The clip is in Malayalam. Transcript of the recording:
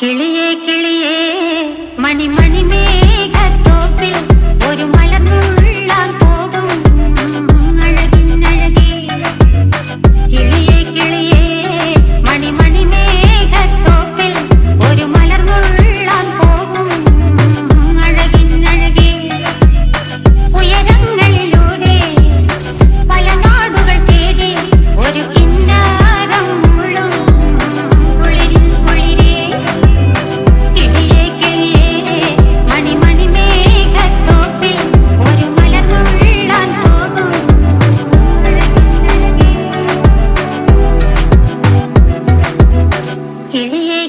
കിളിയേ കിളിയേ മണിമണി മേഘത്തോപ്പിൽ ഒരു മലർന്നുള്ളാൻ പോകും അഴകിനഴകേ. കിളിയേ കിളിയേ മണിമണി മേഘത്തോപ്പിൽ ഒരു മലർന്നുള്ളാൻ പോകും അഴകിനഴകേ. ഉയരങ്ങളിലൂടെ പല നാടുകൾ തേടി ഒരു കിന്നാരം മുള്ളും കുളിരിൻ കുളിരേ. കിളിയേ കിളിയേ മണിമണി മേഘത്തോപ്പിൽ ഒരു മലർന്നുള്ളാൻ പോകും അഴകിനഴകേ. കിളിയേ